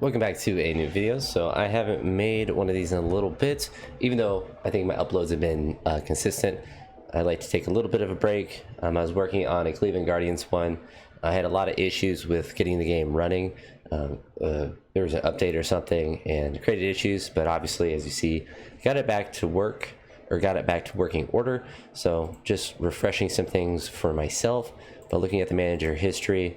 Welcome back to a new video. So I haven't made one of these in a little bit, even though I think my uploads have been consistent. I'd like to take a little bit of a break. I was working on a Cleveland Guardians one. I had a lot of issues with getting the game running. There was an update or something and created issues, but obviously, as you see, got it back to work, or got it back to working order. So just refreshing some things for myself, but looking at the manager history,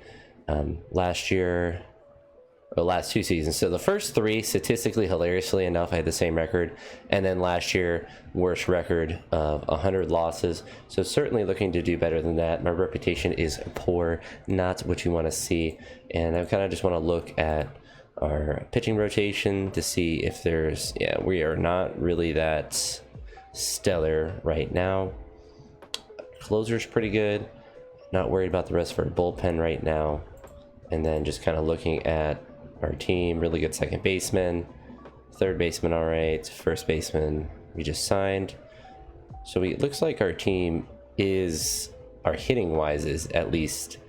last two seasons. So the first three, statistically, hilariously enough, I had the same record, and then last year, worst record of 100 losses. So certainly looking to do better than that. My reputation is poor, not what you want to see, and I kind of just want to look at our pitching rotation to see if there's, we are not really that stellar right now. Closer's pretty good. Not worried about the rest of our bullpen right now. And then just kind of looking at our team, really good second baseman, third baseman all right, first baseman we just signed. So it looks like our team is, our hitting wise is at least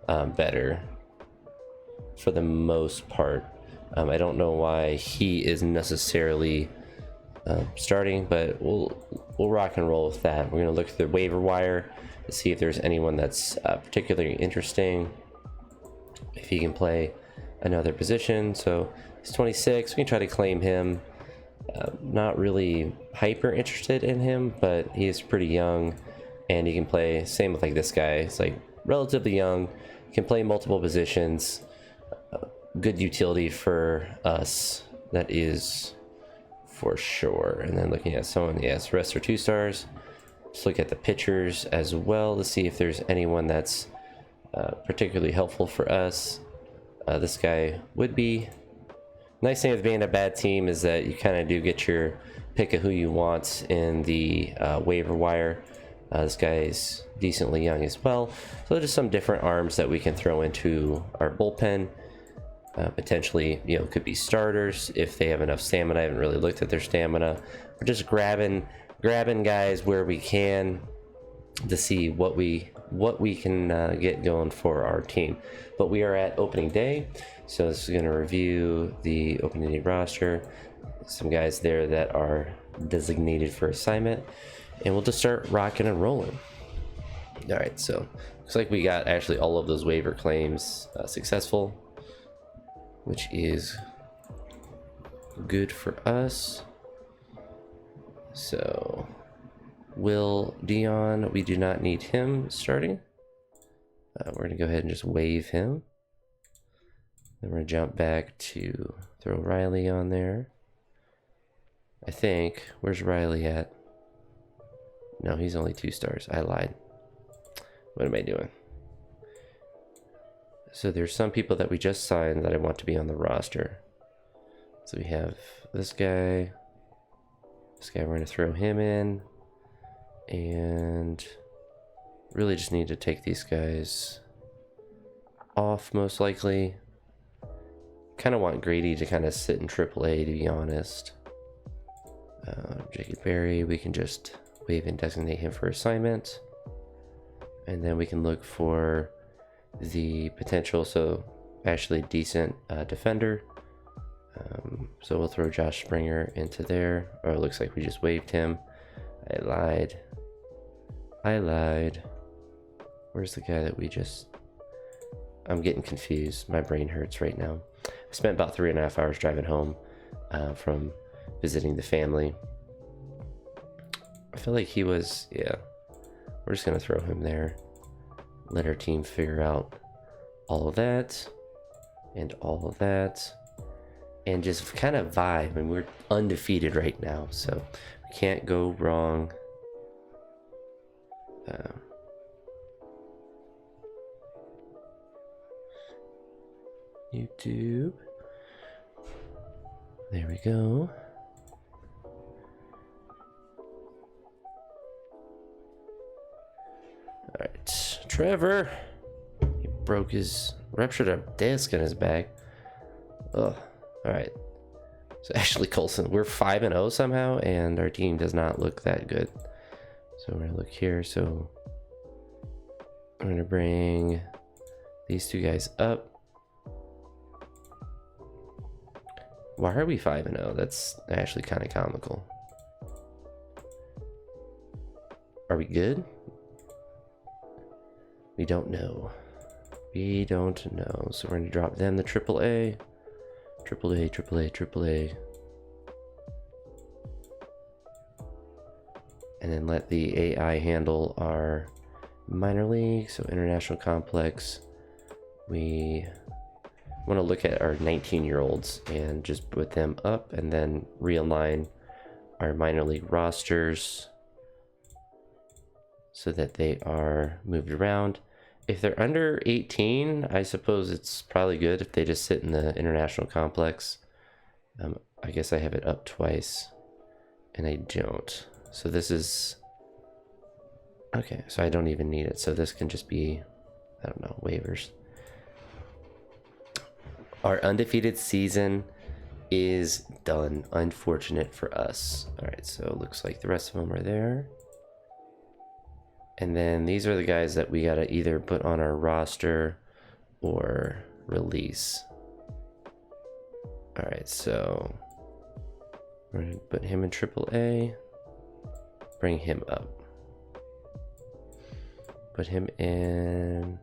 better for the most part. I don't know why he is necessarily starting, but we'll rock and roll with that. We're gonna look at the waiver wire to see if there's anyone that's particularly interesting, if he can play another position. So he's 26. We can try to claim him. Not really hyper interested in him, but he is pretty young and he can play. Same with like this guy. It's like relatively young, can play multiple positions. Good utility for us, that is for sure. And then looking at someone, yes, rest are 2 stars. Just look at the pitchers as well to see if there's anyone that's particularly helpful for us. This guy would be. Nice thing with being a bad team is that you kind of do get your pick of who you want in the waiver wire. This guy is decently young as well. So there's some different arms that we can throw into our bullpen. Potentially, could be starters if they have enough stamina. I haven't really looked at their stamina. We're just grabbing guys where we can to see what we can get going for our team. But we are at opening day, so this is going to review the opening day roster, some guys there that are designated for assignment, and we'll just start rocking and rolling. All right, so looks like we got actually all of those waiver claims successful, which is good for us. So Will Dion, we do not need him starting. We're gonna go ahead and just waive him. Then we're gonna jump back to throw Riley on there. I think, where's Riley at? No, he's only 2 stars. I lied. What am I doing? So there's some people that we just signed that I want to be on the roster. So we have this guy. We're gonna throw him in. And really just need to take these guys off, most likely. Kind of want Grady to kind of sit in AAA, to be honest. Jacob Berry, we can just waive and designate him for assignment. And then we can look for the potential, so actually decent defender. So we'll throw Josh Springer into there. Or it looks like we just waived him. I lied. Where's the guy that we just... I'm getting confused. My brain hurts right now. I spent about 3.5 hours driving home from visiting the family. I feel like he was... Yeah. We're just going to throw him there. Let our team figure out all of that. And all of that. And just kind of vibe. I mean, we're undefeated right now, so we can't go wrong. YouTube. There we go. All right, Trevor. He ruptured a disc in his back. Ugh. All right. So Ashley Colson, we're 5-0 somehow, and our team does not look that good. So we're gonna look here. So I'm gonna bring these 2 guys up. Why are we 5-0? That's actually kind of comical. Are we good? We don't know. We don't know. So we're going to drop them the AAA. AAA, AAA, AAA. And then let the AI handle our minor league. So international complex. We want to look at our 19-year-olds and just put them up and then realign our minor league rosters so that they are moved around. If they're under 18, I suppose it's probably good if they just sit in the international complex. I guess I have it up twice and I don't. So this is okay, so I don't even need it. So this can just be, I don't know, waivers. Our undefeated season is done. Unfortunate for us. All right, so it looks like the rest of them are there. And then these are the guys that we gotta either put on our roster or release. All right, so we're gonna put him in AAA. Bring him up. Put him in.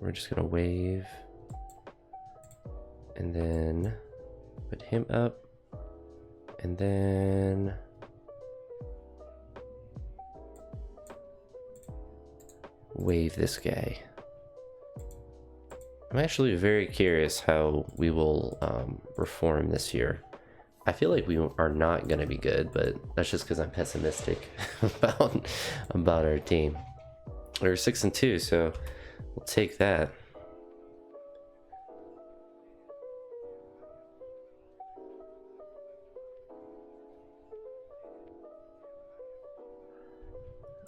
We're just gonna wave. And then put him up. And then wave this guy. I'm actually very curious how we will perform this year. I feel like we are not going to be good, but that's just because I'm pessimistic about our team. We're 6-2, so we'll take that.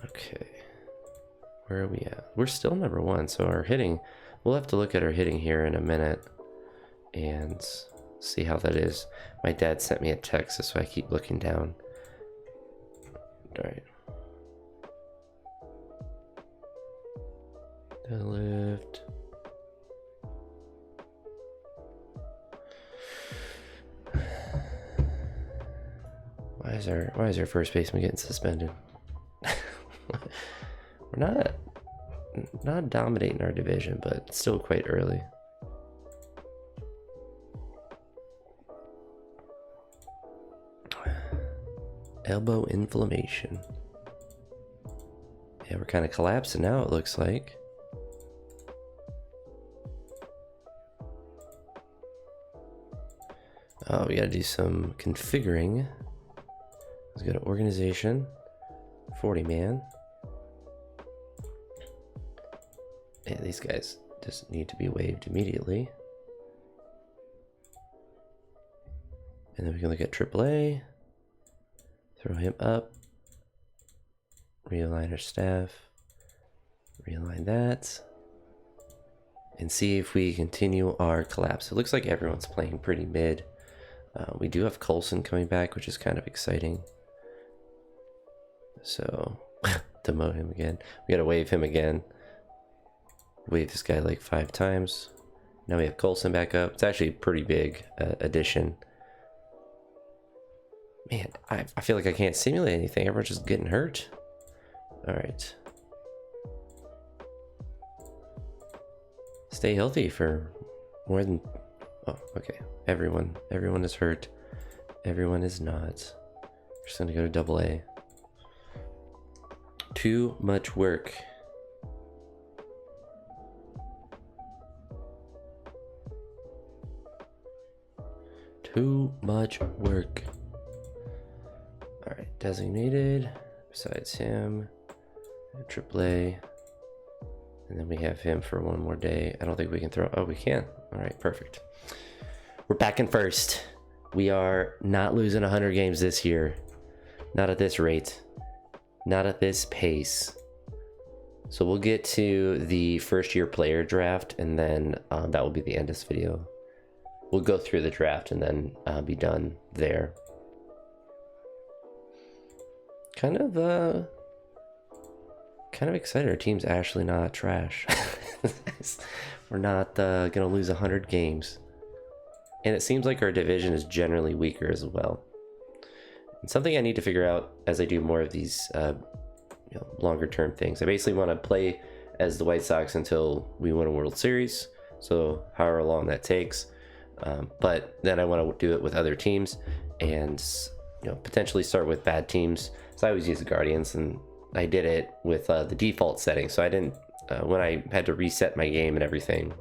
Okay, where are we at? We're still number 1, so our hitting, we'll have to look at our hitting here in a minute and see how that is. My dad sent me a text, so I keep looking down. All right. Deadlift. Why is our first baseman getting suspended? We're not dominating our division, but it's still quite early. Elbow inflammation. Yeah, we're kind of collapsing now, it looks like. Oh, we gotta do some configuring. Let's go to organization, 40 man. And these guys just need to be waived immediately. And then we can look at AAA. Throw him up. Realign our staff. Realign that. And see if we continue our collapse. It looks like everyone's playing pretty mid. We do have Coulson coming back, which is kind of exciting. So, demote him again. We gotta wave him again. Wave this guy like 5 times. Now we have Coulson back up. It's actually a pretty big addition. Man, I feel like I can't simulate anything. Everyone's just getting hurt. All right. Stay healthy for more than... Oh, okay. Everyone is hurt. Everyone is not. We're just gonna go to AA. Too much work. Too much work. All right, designated. Besides him, AAA, and then we have him for one more day. I don't think we can throw. Oh, we can. All right, perfect. We're back in first. We are not losing 100 games this year. Not at this rate. Not at this pace. So we'll get to the first year player draft, and then that will be the end of this video. We'll go through the draft and then be done there. Kind of kind of excited our team's actually not trash. We're not gonna lose 100 games. And it seems like our division is generally weaker as well. And something I need to figure out as I do more of these longer term things. I basically want to play as the White Sox until we win a World Series, so however long that takes. But then I want to do it with other teams and potentially start with bad teams. So I always use the Guardians, and I did it with the default setting. So I didn't when I had to reset my game and everything,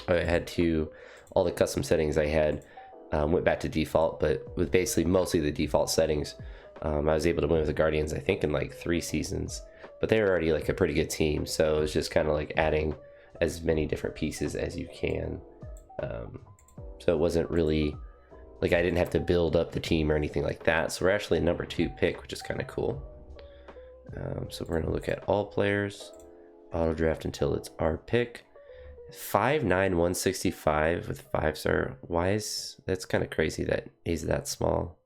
I had to all the custom settings I had went back to default, but with basically mostly the default settings, I was able to win with the Guardians, I think in like 3 seasons, but they were already like a pretty good team. So it's just kind of like adding as many different pieces as you can. So it wasn't really like I didn't have to build up the team or anything like that. So we're actually a number 2 pick, which is kind of cool. So we're going to look at all players, auto draft until it's our pick. 5'9", 165 with 5-star. Why is that's kind of crazy that he's that small.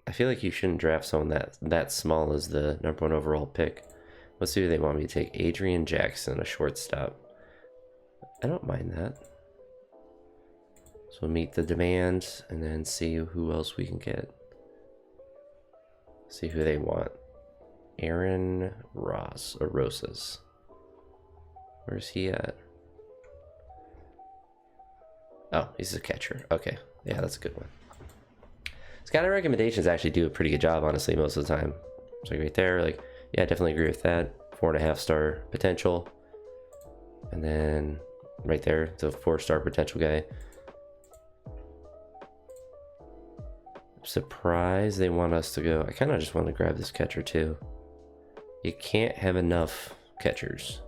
I feel like you shouldn't draft someone that small as the number 1 overall pick. Let's see who they want me to take. Adrian Jackson, a shortstop. I don't mind that. So we'll meet the demand and then see who else we can get. See who they want. Aaron Ross or Rosas. Where's he at? Oh, he's a catcher. Okay. Yeah, that's a good one. Scouting recommendations actually do a pretty good job, honestly, most of the time. So right there, like, yeah, I definitely agree with that. 4.5-star potential. And then right there, it's a 4-star potential guy. I'm surprised they want us to go. I kind of just want to grab this catcher too. You can't have enough catchers.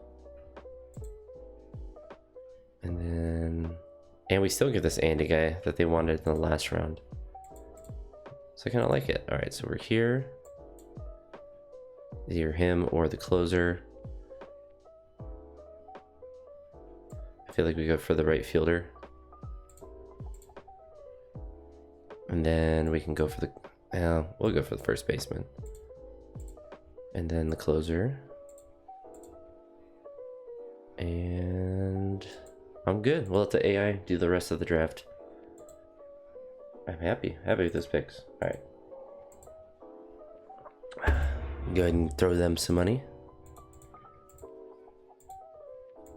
And we still get this Andy guy that they wanted in the last round. So I kind of like it. All right, so we're here. Either him or the closer. I feel like we go for the right fielder. And then we can go for the, we'll go for the first baseman. And then the closer. And I'm good. We'll let the AI do the rest of the draft. I'm happy with those picks. All right. Go ahead and throw them some money.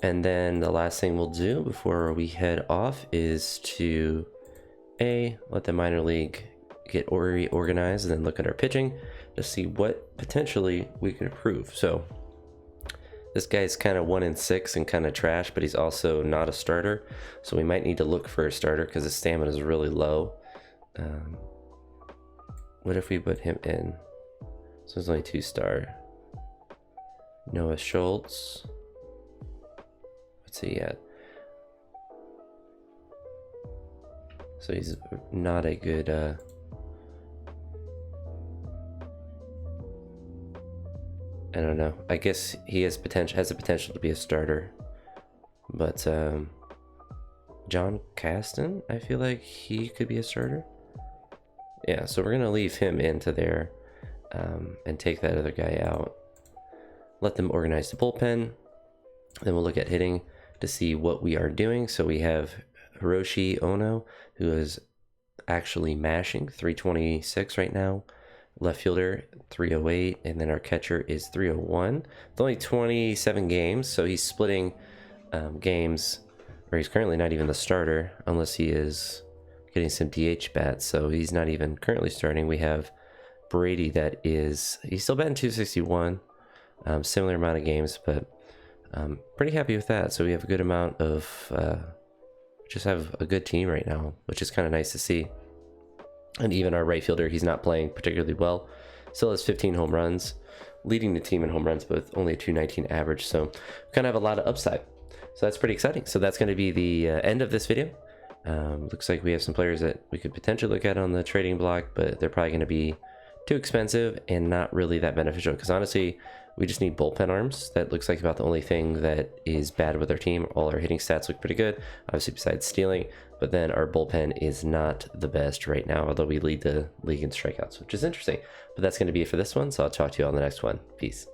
And then the last thing we'll do before we head off is to let the minor league get reorganized and then look at our pitching to see what potentially we can improve. So this guy's kind of 1-6 and kind of trash, but he's also not a starter. So we might need to look for a starter because his stamina is really low. What if we put him in? So he's only 2-star. Noah Schultz. What's he at? So he's not a good I don't know. I guess he has the potential to be a starter. But John Caston, I feel like he could be a starter. Yeah, so we're gonna leave him into there and take that other guy out. Let them organize the bullpen. Then we'll look at hitting to see what we are doing. So we have Hiroshi Ono, who is actually mashing 326 right now. Left fielder 308, and then our catcher is 301. It's only 27 games, so he's splitting games where he's currently not even the starter unless he is getting some DH bats. So he's not even currently starting. We have Brady he's still batting 261, similar amount of games, but pretty happy with that. So we have a good amount of just have a good team right now, which is kind of nice to see. And even our right fielder, he's not playing particularly well. Still has 15 home runs, leading the team in home runs, but with only a 219 average. So we kind of have a lot of upside. So that's pretty exciting. So that's going to be the end of this video. Looks like we have some players that we could potentially look at on the trading block, but they're probably going to be too expensive and not really that beneficial. Because honestly, We just need bullpen arms. That looks like about the only thing that is bad with our team. All our hitting stats look pretty good, obviously besides stealing, but then our bullpen is not the best right now, although we lead the league in strikeouts, which is interesting. But that's going to be it for this one, so I'll talk to you on the next one. Peace.